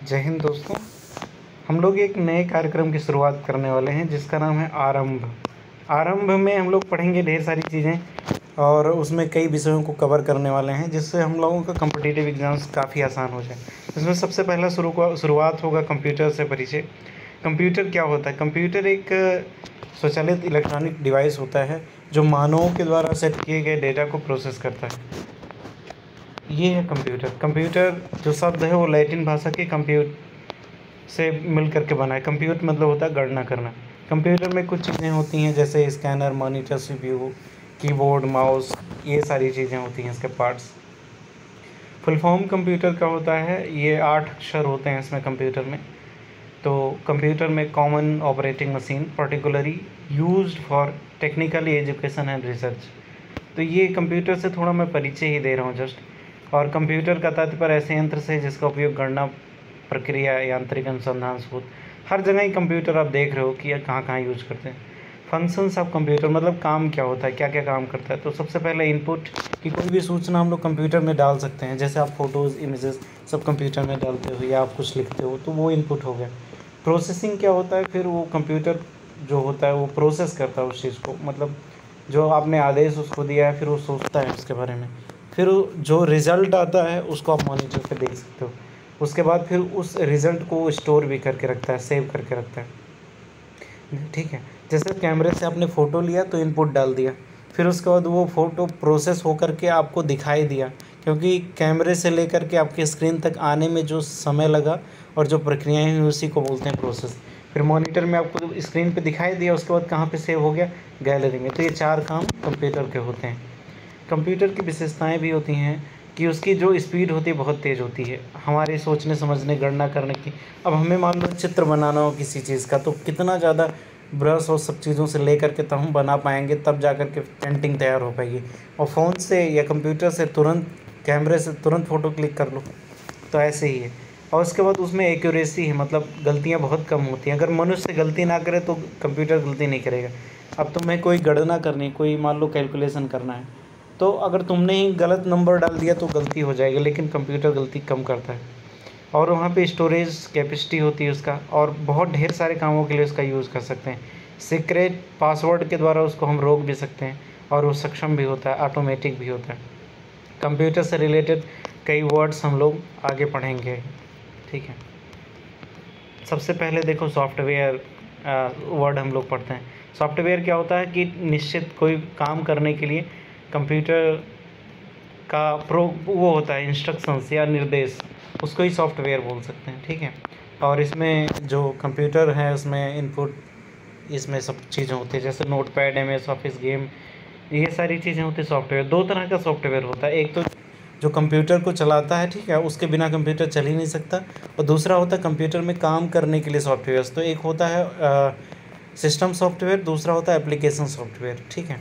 जय हिंद दोस्तों। हम लोग एक नए कार्यक्रम की शुरुआत करने वाले हैं जिसका नाम है आरंभ। आरंभ में हम लोग पढ़ेंगे ढेर सारी चीज़ें और उसमें कई विषयों को कवर करने वाले हैं जिससे हम लोगों का कॉम्पिटिटिव एग्ज़ाम्स काफ़ी आसान हो जाए। इसमें सबसे पहला शुरुआत होगा कंप्यूटर से परिचय। कंप्यूटर क्या होता है? कंप्यूटर एक स्वचालित इलेक्ट्रॉनिक डिवाइस होता है जो मानवों के द्वारा सेट किए गए डेटा को प्रोसेस करता है। ये है कंप्यूटर। कंप्यूटर जो शब्द है वो लैटिन भाषा के कंप्यूट से मिल करके बना है। कंप्यूट मतलब होता है गणना करना। कंप्यूटर में कुछ चीज़ें होती हैं जैसे scanner, monitor, CPU, keyboard, mouse, ये सारी चीज़ें होती हैं इसके पार्ट्स। फुल फॉर्म कंप्यूटर का होता है, ये 8 अक्षर होते हैं इसमें कंप्यूटर में। तो कंप्यूटर में common operating machine particularly used for technical education and research. तो ये कंप्यूटर से थोड़ा मैं परिचय ही दे रहा हूँ जस्ट। और कंप्यूटर का तात्पर्य ऐसे यंत्र से जिसका उपयोग गणना, प्रक्रिया, यांत्रिक अनुसंधान, शोध, हर जगह ही कंप्यूटर आप देख रहे हो कि कहाँ कहाँ यूज करते हैं। फंक्शंस ऑफ कंप्यूटर मतलब काम क्या होता है, क्या क्या काम करता है। तो सबसे पहले इनपुट की कोई भी सूचना हम लोग कंप्यूटर में डाल सकते हैं। जैसे आप फ़ोटोज़, इमेजेस सब कंप्यूटर में डालते हो या आप कुछ लिखते हो तो वो इनपुट हो गया। प्रोसेसिंग क्या होता है? फिर वो कंप्यूटर जो होता है वो प्रोसेस करता है उस चीज़ को, मतलब जो आपने आदेश उसको दिया है फिर वो सोचता है उसके बारे में। फिर जो रिज़ल्ट आता है उसको आप मॉनिटर पे देख सकते हो। उसके बाद फिर उस रिज़ल्ट को स्टोर भी करके रखता है, सेव करके रखता है। ठीक है, जैसे कैमरे से आपने फ़ोटो लिया तो इनपुट डाल दिया, फिर उसके बाद वो फ़ोटो प्रोसेस हो करके आपको दिखाई दिया, क्योंकि कैमरे से लेकर के आपके स्क्रीन तक आने में जो समय लगा और जो प्रक्रियाएँ हुई उसी को बोलते हैं प्रोसेस। फिर मॉनिटर में आपको स्क्रीन पे दिखाई दिया, उसके बाद कहाँ पे सेव हो गया? गैलरी में। तो ये 4 काम कंप्यूटर के होते हैं। कंप्यूटर की विशेषताएं भी होती हैं कि उसकी जो स्पीड होती है बहुत तेज़ होती है हमारे सोचने समझने, गणना करने की। अब हमें मान लो चित्र बनाना हो किसी चीज़ का तो कितना ज़्यादा ब्रश और सब चीज़ों से ले करके तब हम बना पाएंगे, तब जा कर के पेंटिंग तैयार हो पाएगी। और फ़ोन से या कंप्यूटर से तुरंत, कैमरे से तुरंत फ़ोटो क्लिक कर लो। तो ऐसे ही है। और उसके बाद उसमें एक्यूरेसी है, मतलब गलतियाँ बहुत कम होती हैं। अगर मनुष्य गलती ना करे तो कंप्यूटर गलती नहीं करेगा। अब तुम्हें कोई गणना करनी, कोई मान लो कैलकुलेशन करना है, तो अगर तुमने ही गलत नंबर डाल दिया तो गलती हो जाएगी, लेकिन कंप्यूटर गलती कम करता है। और वहाँ पे स्टोरेज कैपेसिटी होती है उसका, और बहुत ढेर सारे कामों के लिए उसका यूज़ कर सकते हैं। सीक्रेट पासवर्ड के द्वारा उसको हम रोक भी सकते हैं, और वो सक्षम भी होता है, ऑटोमेटिक भी होता है। कंप्यूटर से रिलेटेड कई वर्ड्स हम लोग आगे पढ़ेंगे। ठीक है, सबसे पहले देखो सॉफ्टवेयर वर्ड हम लोग पढ़ते हैं। सॉफ्टवेयर क्या होता है कि निश्चित कोई काम करने के लिए कंप्यूटर का वो होता है इंस्ट्रक्शंस या निर्देश, उसको ही सॉफ्टवेयर बोल सकते हैं। ठीक है, और इसमें जो कंप्यूटर है उसमें इनपुट, इसमें सब चीज़ें होती है जैसे नोटपैड, MS ऑफिस, गेम, ये सारी चीज़ें होती है। सॉफ्टवेयर 2 तरह का सॉफ्टवेयर होता है। एक तो जो कंप्यूटर को चलाता है, ठीक है, उसके बिना कंप्यूटर चल ही नहीं सकता। और दूसरा होता है कंप्यूटर में काम करने के लिए सॉफ्टवेयर। तो एक होता है सिस्टम सॉफ्टवेयर, दूसरा होता है एप्लीकेशन सॉफ्टवेयर। ठीक है,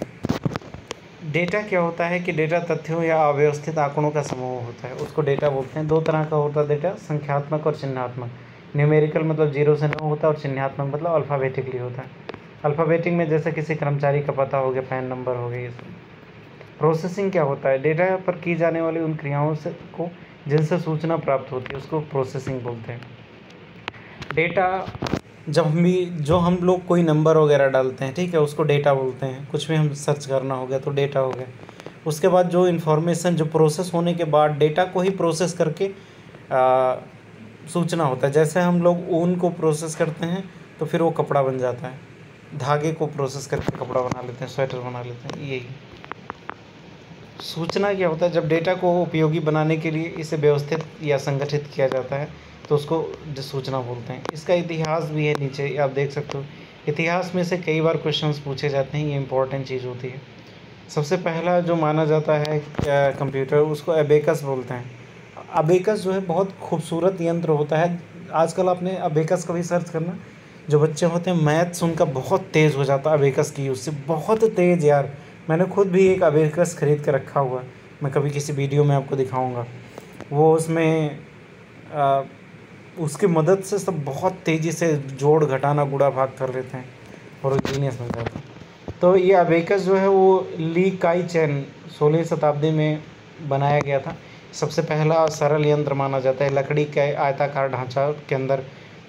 डेटा क्या होता है कि डेटा तथ्यों या अव्यवस्थित आंकड़ों का समूह होता है, उसको डेटा बोलते हैं। 2 तरह का होता है डेटा, संख्यात्मक और चिन्हात्मक। न्यूमेरिकल मतलब 0 से 9 होता है, और चिन्हात्मक मतलब अल्फ़ाबेटिकली होता है। अल्फ़ाबेटिक में जैसे किसी कर्मचारी का पता हो गया, पैन नंबर हो गया, ये सब। प्रोसेसिंग क्या होता है? डेटा पर की जाने वाली उन क्रियाओं से को जिनसे सूचना प्राप्त होती है उसको प्रोसेसिंग बोलते हैं। डेटा जो हम लोग कोई नंबर वगैरह डालते हैं, ठीक है, उसको डेटा बोलते हैं। कुछ भी हम सर्च करना हो गया तो डेटा हो गया। उसके बाद जो इन्फॉर्मेशन जो प्रोसेस होने के बाद डेटा को ही प्रोसेस करके सूचना होता है। जैसे हम लोग ऊन को प्रोसेस करते हैं तो फिर वो कपड़ा बन जाता है, धागे को प्रोसेस करके कपड़ा बना लेते हैं, स्वेटर बना लेते हैं। यही सूचना क्या होता है? जब डेटा को उपयोगी बनाने के लिए इसे व्यवस्थित या संगठित किया जाता है तो उसको सूचना बोलते हैं। इसका इतिहास भी है, नीचे आप देख सकते हो। इतिहास में से कई बार क्वेश्चंस पूछे जाते हैं, ये इंपॉर्टेंट चीज़ होती है। सबसे पहला जो माना जाता है कंप्यूटर, उसको एबेकस बोलते हैं। अबेकस जो है बहुत खूबसूरत यंत्र होता है। आजकल आपने अबेकस का भी सर्च करना, जो बच्चे होते हैं मैथ्स उनका बहुत तेज़ हो जाता है अबेकस की यूज़ से, बहुत तेज़ यार। मैंने खुद भी एक अबेकस ख़रीद के रखा हुआ है, मैं कभी किसी वीडियो में आपको दिखाऊंगा। वो उसमें उसकी मदद से सब बहुत तेज़ी से जोड़, घटाना, गुणा, भाग कर लेते हैं और वो जीनियस बन जाता है। तो ये अबेकस जो है वो ली काई चैन 16वीं शताब्दी में बनाया गया था। सबसे पहला सरल यंत्र माना जाता है। लकड़ी के आयताकार ढांचा के अंदर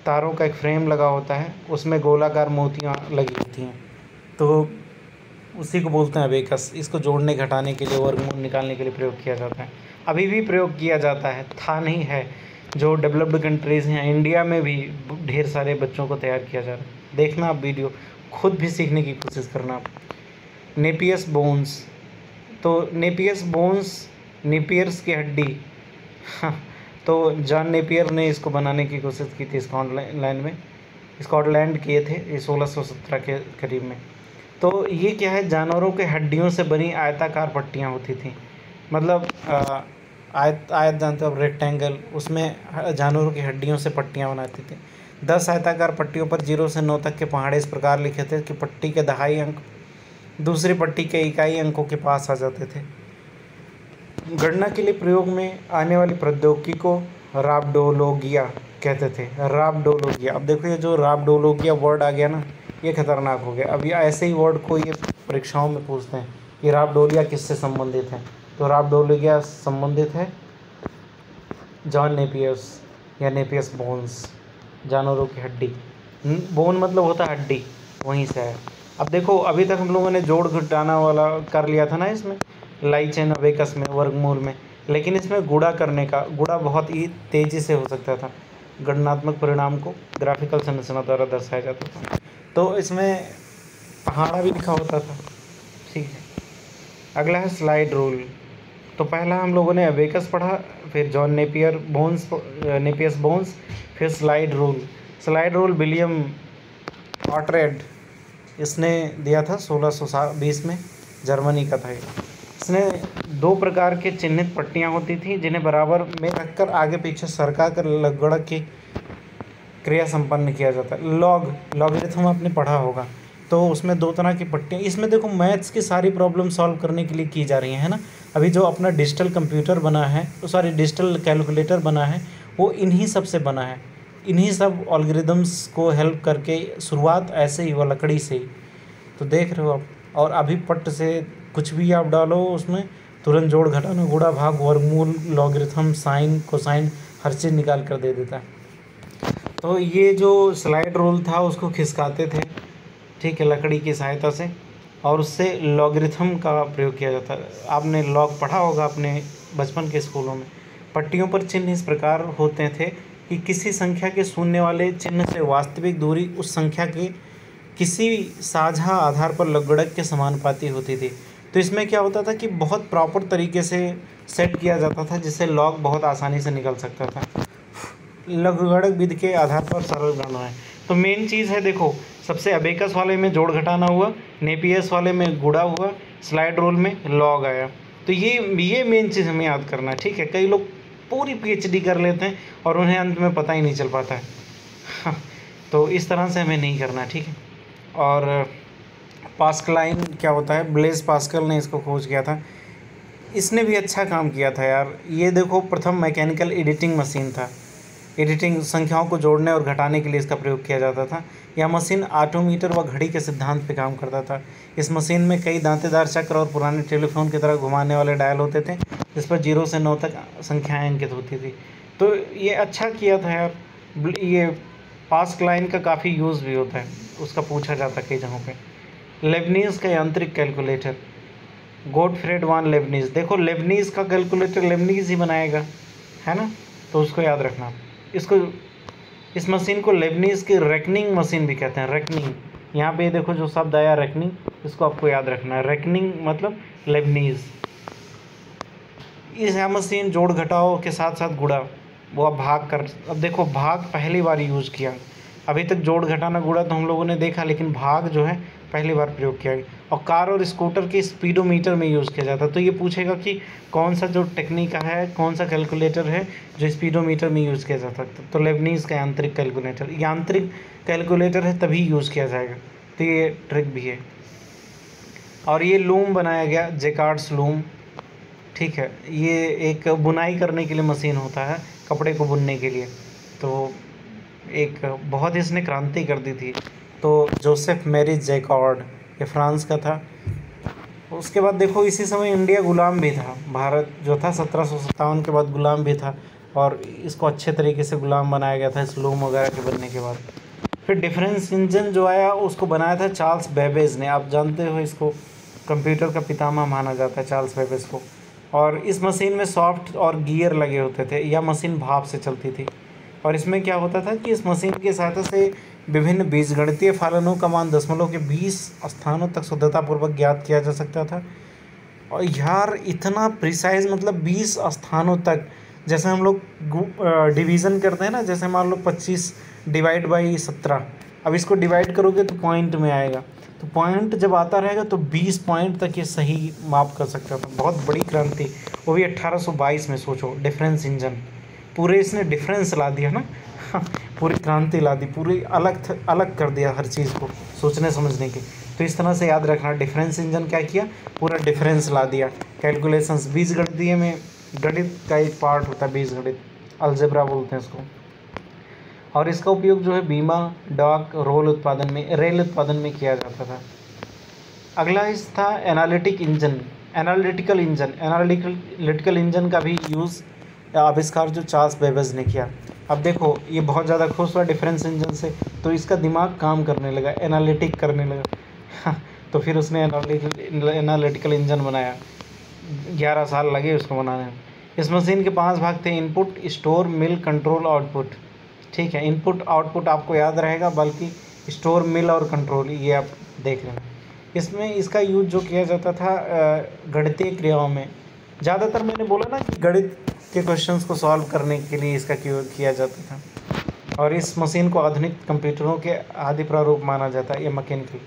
तारों का एक फ्रेम लगा होता है, उसमें गोलाकार मोतियाँ लगी होती हैं, तो उसी को बोलते हैं अबेकस। इसको जोड़ने घटाने के लिए, वर्गमूल निकालने के लिए प्रयोग किया जाता है। अभी भी प्रयोग किया जाता है, था नहीं है। जो डेवलप्ड कंट्रीज़ हैं, इंडिया में भी ढेर सारे बच्चों को तैयार किया जा रहा है। देखना आप वीडियो, खुद भी सीखने की कोशिश करना आप। नेपियस बोन्स, तो नेपियस बोन्स नेपियर्स की हड्डी तो जॉन नेपियर ने इसको बनाने की कोशिश की थी स्कॉटलैंड किए थे ये 1617 के करीब में। तो ये क्या है, जानवरों के हड्डियों से बनी आयताकार पट्टियाँ होती थी। मतलब आयत जानते हो, रेक्टेंगल, उसमें जानवरों की हड्डियों से पट्टियाँ बनाते थे। 10 आयताकार पट्टियों पर 0 से 9 तक के पहाड़े इस प्रकार लिखे थे कि पट्टी के दहाई अंक दूसरी पट्टी के इकाई अंकों के पास आ जाते थे। गणना के लिए प्रयोग में आने वाली प्रौद्योगिकी को राब्डोलोगिया कहते थे। राब्डोलोगिया, अब देखो ये जो राब्डोलोगिया वर्ड आ गया ना, ये खतरनाक हो गया। अब ये ऐसे ही वर्ड को ये परीक्षाओं में पूछते हैं कि राब्डोलिया किससे संबंधित है, तो राब्डोलोगिया संबंधित है जॉन नेपियर्स या नेपियस बोन्स, जानवरों की हड्डी। बोन मतलब होता है हड्डी, वहीं से है। अब देखो, अभी तक हम लोगों ने जोड़ घटाना वाला कर लिया था ना इसमें, लाइचेन अबेकस में, वर्गमूल में, लेकिन इसमें गुणा करने का, गुणा बहुत ही तेज़ी से हो सकता था। गणनात्मक परिणाम को ग्राफिकल संरचना द्वारा दर्शाया जाता था, तो इसमें पहाड़ा भी लिखा होता था। ठीक है, अगला है स्लाइड रूल। तो पहला हम लोगों ने अबेकस पढ़ा, फिर जॉन नेपियस बोन्स, फिर slide rule. Slide rule William Oughtred इसने दिया था 1620 में, जर्मनी का था ये। इसने 2 प्रकार के चिन्हित पट्टियाँ होती थी जिन्हें बराबर में रखकर आगे पीछे सरका कर लगड़क की क्रिया संपन्न किया जाता है। लॉगरिथम आपने पढ़ा होगा, तो उसमें 2 तरह की पट्टियाँ, इसमें देखो मैथ्स की सारी प्रॉब्लम सॉल्व करने के लिए की जा रही है ना। अभी जो अपना डिजिटल कंप्यूटर बना है, डिजिटल कैलकुलेटर बना है, वो इन्हीं सब से बना है, इन्हीं सब एल्गोरिदम्स को हेल्प करके। शुरुआत ऐसे ही हुआ, लकड़ी से ही, तो देख रहे हो आप। और अभी पट्ट से कुछ भी आप डालो, उसमें तुरंत जोड़ घटाना, गुणा भाग वर्गमूल लॉगरिथम साइन कोसाइन हर चीज़ निकाल कर दे देता है। तो ये जो स्लाइड रूल था उसको खिसकाते थे, ठीक है, लकड़ी की सहायता से, और उससे लॉगरिथम का प्रयोग किया जाता है। आपने लॉग पढ़ा होगा अपने बचपन के स्कूलों में। पट्टियों पर चिन्ह इस प्रकार होते थे कि किसी संख्या के शून्य वाले चिन्ह से वास्तविक दूरी उस संख्या के किसी साझा आधार पर लगड़क के समानुपाती होती थी। तो इसमें क्या होता था कि बहुत प्रॉपर तरीके से सेट किया जाता था, जिससे लॉग बहुत आसानी से निकल सकता था। लगड़क विधि के आधार पर सरल गणना है। तो मेन चीज़ है, देखो, सबसे अबेकस वाले में जोड़ घटाना हुआ, नेपियस वाले में गुणा हुआ, स्लाइड रूल में लॉग आया। तो ये मेन चीज़ हमें याद करना है। ठीक है, कई लोग पूरी PhD कर लेते हैं और उन्हें अंत में पता ही नहीं चल पाता है तो इस तरह से हमें नहीं करना, ठीक है। और पास्कलाइन क्या होता है, ब्लेज पास्कल ने इसको खोज किया था। इसने भी अच्छा काम किया था यार। ये देखो, प्रथम मैकेनिकल एडिटिंग मशीन था। एडिटिंग, संख्याओं को जोड़ने और घटाने के लिए इसका प्रयोग किया जाता था। यह मशीन ऑटोमीटर व घड़ी के सिद्धांत पे काम करता था। इस मशीन में कई दांतेदार चक्र और पुराने टेलीफोन की तरह घुमाने वाले डायल होते थे, जिस पर 0 से 9 तक संख्याएँ अंकित होती थी। तो ये अच्छा किया था यार। ये पास्कलाइन का काफ़ी यूज़ भी होता है, उसका पूछा जाता है कई जगहों पे। लेबनीज़ का यांत्रिक कैलकुलेटर, गोटफ्रेड वान लेबनीज़। देखो, लेबनीज़ का कैलकुलेटर लेबनीज़ ही बनाएगा, है ना, तो उसको याद रखना। इस मशीन को लेबनीज़ की रेकनिंग मशीन भी कहते हैं। रेकनिंग, यहाँ पे देखो जो शब्द आया रेकनिंग, इसको आपको याद रखना है। रेकनिंग मतलब लेबनीज़। इस मशीन जोड़ घटाव के साथ साथ गुणा, वो अब भाग कर, अब देखो भाग पहली बार यूज़ किया। अभी तक जोड़ घटाना गुणा तो हम लोगों ने देखा, लेकिन भाग जो है पहली बार प्रयोग किया गया। और कार और स्कूटर की स्पीडोमीटर में यूज़ किया जाता है। तो ये पूछेगा कि कौन सा जो टेक्निक है, कौन सा कैलकुलेटर है जो स्पीडोमीटर में यूज़ किया जा सकता है। तो लेबनीज़ का यांत्रिक कैलकुलेटर, यांत्रिक कैलकुलेटर है तभी यूज़ किया जाएगा। तो ये ट्रिक भी है। और ये लूम बनाया गया, जेकार्ड्स लूम, ठीक है। ये एक बुनाई करने के लिए मशीन होता है, कपड़े को बुनने के लिए। तो एक बहुत ही इसने क्रांति कर दी थी। तो जोसेफ मैरी जैकार्ड, ये फ्रांस का था। उसके बाद देखो इसी समय इंडिया गुलाम भी था, भारत जो था 1757 के बाद गुलाम भी था, और इसको अच्छे तरीके से गुलाम बनाया गया था स्लूम वगैरह के बनने के बाद। फिर डिफरेंस इंजन जो आया उसको बनाया था चार्ल्स बेबेज ने, आप जानते हो इसको कंप्यूटर का पितामह माना जाता है चार्ल्स बेबेज को। और इस मशीन में सॉफ्ट और गियर लगे होते थे, यह मशीन भाप से चलती थी। और इसमें क्या होता था कि इस मशीन की सहायता से विभिन्न बीजगणितीय फलनों का मान दशमलव के 20 स्थानों तक शुद्धतापूर्वक ज्ञात किया जा सकता था। और यार इतना प्रिसाइज, मतलब 20 स्थानों तक। जैसे हम लोग डिवीज़न करते हैं ना, जैसे मान लो 25 डिवाइड बाई 17, अब इसको डिवाइड करोगे तो पॉइंट में आएगा, तो पॉइंट जब आता रहेगा तो 20 पॉइंट तक ये सही माप कर सकता था। बहुत बड़ी क्रांति, वो भी 1822 में। सोचो डिफरेंस इंजन, पूरे इसने डिफरेंस ला दिया ना पूरी क्रांति ला दी, पूरी अलग कर दिया हर चीज़ को सोचने समझने की। तो इस तरह से याद रखना, डिफरेंस इंजन क्या किया, पूरा डिफरेंस ला दिया। कैलकुलेशंस, बीजगणितीय में गणित का एक पार्ट होता है बीजगणित, अलजेब्रा बोलते हैं इसको। और इसका उपयोग जो है बीमा, डाक, रेल उत्पादन में किया जाता था। अगला इस था एनालिटिकल इंजन का भी यूज़ आविष्कार जो चार्ल्स बेबेज ने किया। अब देखो ये बहुत ज़्यादा खुश हुआ डिफरेंस इंजन से, तो इसका दिमाग काम करने लगा, एनालिटिक करने लगा तो फिर उसने एनालिटिकल इंजन बनाया। 11 साल लगे उसको बनाने में। इस मशीन के 5 भाग थे: इनपुट, स्टोर, मिल, कंट्रोल, आउटपुट। ठीक है, इनपुट आउटपुट आपको याद रहेगा, बल्कि स्टोर, मिल और कंट्रोल ये आप देख लेना। इसमें इसका यूज जो किया जाता था गणितीय क्रियाओं में, ज़्यादातर मैंने बोला ना कि गणित के क्वेश्चंस को सॉल्व करने के लिए इसका किया जाता था। और इस मशीन को आधुनिक कंप्यूटरों के आदि प्रारूप माना जाता है। ये मैकेनिकल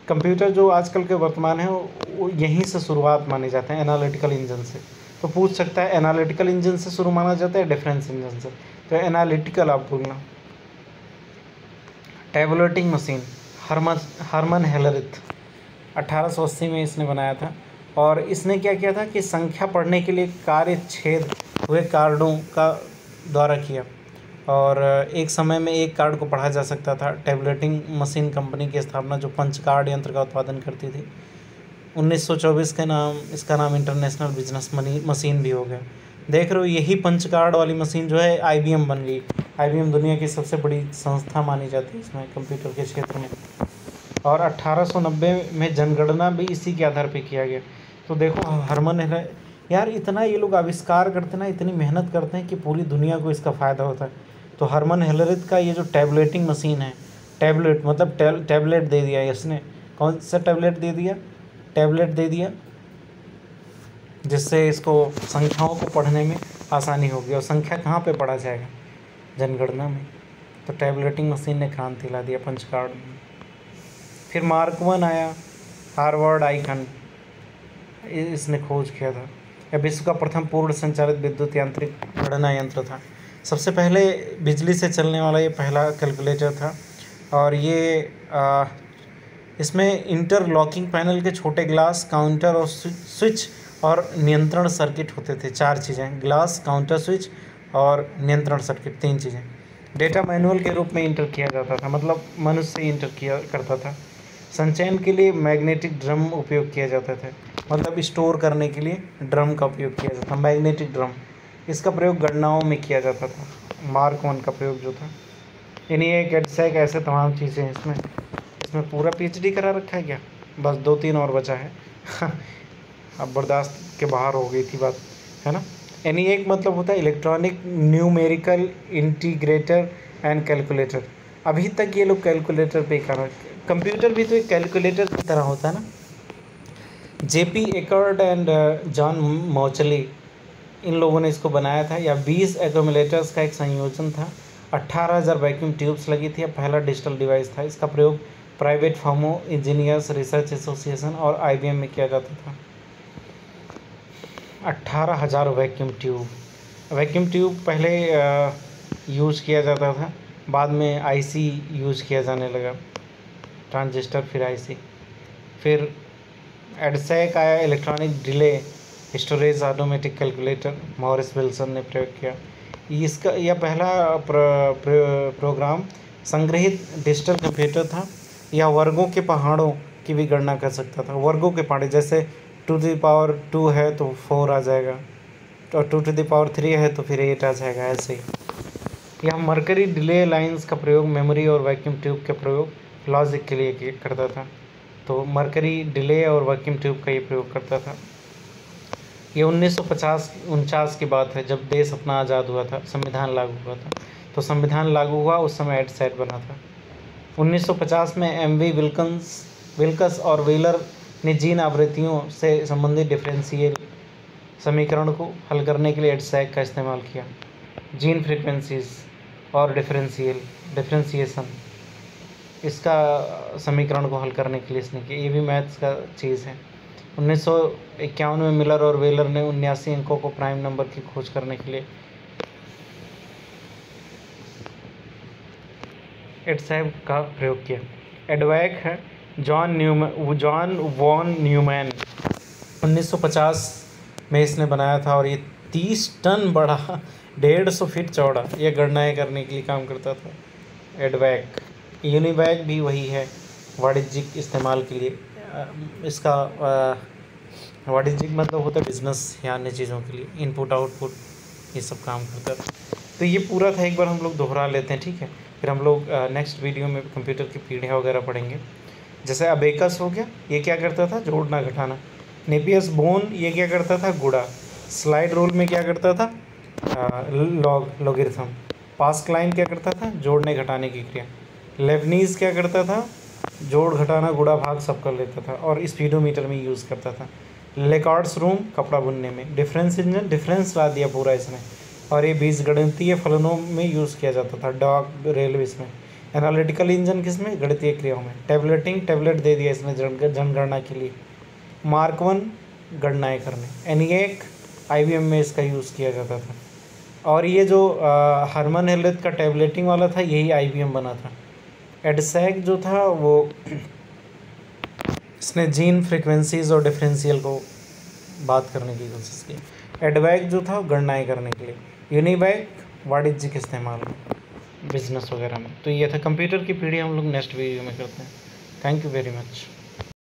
कंप्यूटर जो आजकल के वर्तमान है वो यहीं से शुरुआत माने जाते हैं, एनालिटिकल इंजन से। तो पूछ सकता है एनालिटिकल इंजन से शुरू माना जाता है डिफरेंस इंजन से, तो एनालिटिकल आप बोलना। टैबुलेटिंग मशीन, हरमन हेलरिथ 1880 में इसने बनाया था। और इसने क्या किया था कि संख्या पढ़ने के लिए कार्यच्छेद हुए कार्डों का द्वारा किया, और एक समय में एक कार्ड को पढ़ा जा सकता था। टैबुलेटिंग मशीन कंपनी की स्थापना जो पंच कार्ड यंत्र का उत्पादन करती थी, 1924 के नाम इसका नाम इंटरनेशनल बिजनेस मशीन भी हो गया। देख रहे हो, यही पंच कार्ड वाली मशीन जो है IBM बन गई। IBM दुनिया की सबसे बड़ी संस्था मानी जाती है इसमें कंप्यूटर के क्षेत्र में। और 1890 में जनगणना भी इसी के आधार पर किया गया। तो देखो हरमन यार इतना ये लोग आविष्कार करते ना, इतनी मेहनत करते हैं कि पूरी दुनिया को इसका फ़ायदा होता है। तो हरमन हेलरिथ का ये जो टैबलेटिंग मशीन है, टैबलेट मतलब टैबलेट दे दिया इसने। कौन सा टैबलेट दे दिया? टैबलेट दे दिया जिससे इसको संख्याओं को पढ़ने में आसानी होगी। और संख्या कहाँ पे पढ़ा जाएगा? जनगणना में। तो टैबलेटिंग मशीन ने क्रांति ला दिया पंच कार्ड में। फिर मार्क 1 आया, हार्वर्ड आइकन, इसने खोज किया था। यह विश्व का प्रथम पूर्ण संचालित विद्युत यांत्रिक गणना यंत्र था। सबसे पहले बिजली से चलने वाला ये पहला कैलकुलेटर था। और ये इसमें इंटरलॉकिंग पैनल के छोटे ग्लास, काउंटर और स्विच और नियंत्रण सर्किट होते थे। 4 चीज़ें, ग्लास, काउंटर, स्विच और नियंत्रण सर्किट, 3 चीज़ें। डेटा मैनुअल के रूप में इंटर किया जाता था, मतलब मनुष्य इंटर किया करता था। संचयन के लिए मैग्नेटिक ड्रम उपयोग किया जाता था, मतलब स्टोर करने के लिए ड्रम का उपयोग किया जाता था, मैग्नेटिक ड्रम। इसका प्रयोग गणनाओं में किया जाता था। मार्क 1 का प्रयोग जो था। यानी एक एडसेक, ऐसे तमाम चीज़ें हैं इसमें पूरा PhD करा रखा है क्या? बस 2-3 और बचा है अब बर्दाश्त के बाहर हो गई थी बात, है ना। यानी एक मतलब होता है electronic numerical integrator and calculator. अभी तक ये लोग कैलकुलेटर पे कर रहे हैं। कंप्यूटर भी तो एक कैलकुलेटर की तरह होता है ना। JP एकर्ड एंड जॉन मौचली, इन लोगों ने इसको बनाया था। या 20 एक्यूमुलेटर्स का एक संयोजन था। 18,000 वैक्यूम ट्यूब्स लगी थी। पहला डिजिटल डिवाइस था। इसका प्रयोग प्राइवेट फर्मों, इंजीनियर्स, रिसर्च एसोसिएशन और IBM में किया जाता था। 18,000 वैक्यूम ट्यूब पहले यूज़ किया जाता था, बाद में IC यूज़ किया जाने लगा, ट्रांजिस्टर, फिर IC। फिर एडसेक आया, electronic delay storage automatic calculator, Morris Wilson ने प्रयोग किया। इसका यह पहला प्रोग्राम संग्रहित डिजिटल कंप्यूटर था। यह वर्गों के पहाड़ों की भी गणना कर सकता था। वर्गों के पहाड़े, जैसे 2 है तो 4 आ जाएगा, और 2 है तो फिर 8 आ जाएगा। ऐसे ही यह मरकरी डिले लाइंस का प्रयोग मेमोरी और वैक्यूम ट्यूब का प्रयोग लॉजिक के लिए करता था। तो मरकरी डिले और वैक्यूम ट्यूब का ये प्रयोग करता था। ये 1949 की बात है, जब देश अपना आज़ाद हुआ था, संविधान लागू हुआ था। तो संविधान लागू हुआ उस समय एडसेट बना था। 1950 में MV विल्कस और व्हीलर ने जीन आवृत्तियों से संबंधित डिफरेंशियल समीकरण को हल करने के लिए एडसैक का इस्तेमाल किया। जीन फ्रीक्वेंसीज और डिफरेंशिएशन, इसका समीकरण को हल करने के लिए इसने किया। ये भी मैथ्स का चीज़ है। 1951 में मिलर और व्हीलर ने 79 अंकों को प्राइम नंबर की खोज करने के लिए एडसैक का प्रयोग किया। एडवैक है जॉन वॉन न्यूमैन 1950 में इसने बनाया था, और ये 30 टन बड़ा 150 फीट चौड़ा ये गणनाएं करने के लिए काम करता था एडवैक। यूनिवैक भी वही है, वाणिज्यिक इस्तेमाल के लिए। इसका वाणिज्यिक मतलब होता है बिजनेस या अन्य चीज़ों के लिए, इनपुट आउटपुट ये सब काम करता था। तो ये पूरा था, एक बार हम लोग दोहरा लेते हैं, ठीक है। फिर हम लोग नेक्स्ट वीडियो में कंप्यूटर की पीढ़ियाँ वगैरह पढ़ेंगे। जैसे अबेकस हो गया, ये क्या करता था, जोड़ना घटाना। नेपियस बोन ये क्या करता था, गुणा। स्लाइड रूल में क्या करता था, लॉगरिथम। पास्कलाइन क्या करता था, जोड़ने घटाने की क्रिया। लेबनीज क्या करता था, जोड़ घटाना गुणा भाग सब कर लेता था, और स्पीडोमीटर में यूज़ करता था। लेकार्ड्स रूम कपड़ा बुनने में। डिफरेंस इंजन डिफरेंस ला दिया पूरा इसमें, और ये बीजगणितीय फलनों में यूज़ किया जाता था। डॉग रेलवेज में। एनालिटिकल इंजन किसमें, गणितीय क्रियाओं में। टैबलेट दे दिया इसमें जनगणना के लिए। मार्क 1 गणनाएँ करने। ENIAC IBM में इसका यूज़ किया जाता था। और ये जो हरमन हेलिथ का टैबलेटिंग वाला था, यही IBM बना था। एडसैक जो था वो इसने जीन फ्रीक्वेंसीज और डिफरेंशियल को बात करने की कोशिश की। एडवैक जो था गणनाएँ करने के लिए। यूनिवैक वाणिज्यिक इस्तेमाल में, बिजनेस वगैरह में। तो ये था कंप्यूटर की पीढ़ी, हम लोग नेक्स्ट वीडियो में करते हैं। Thank you very much.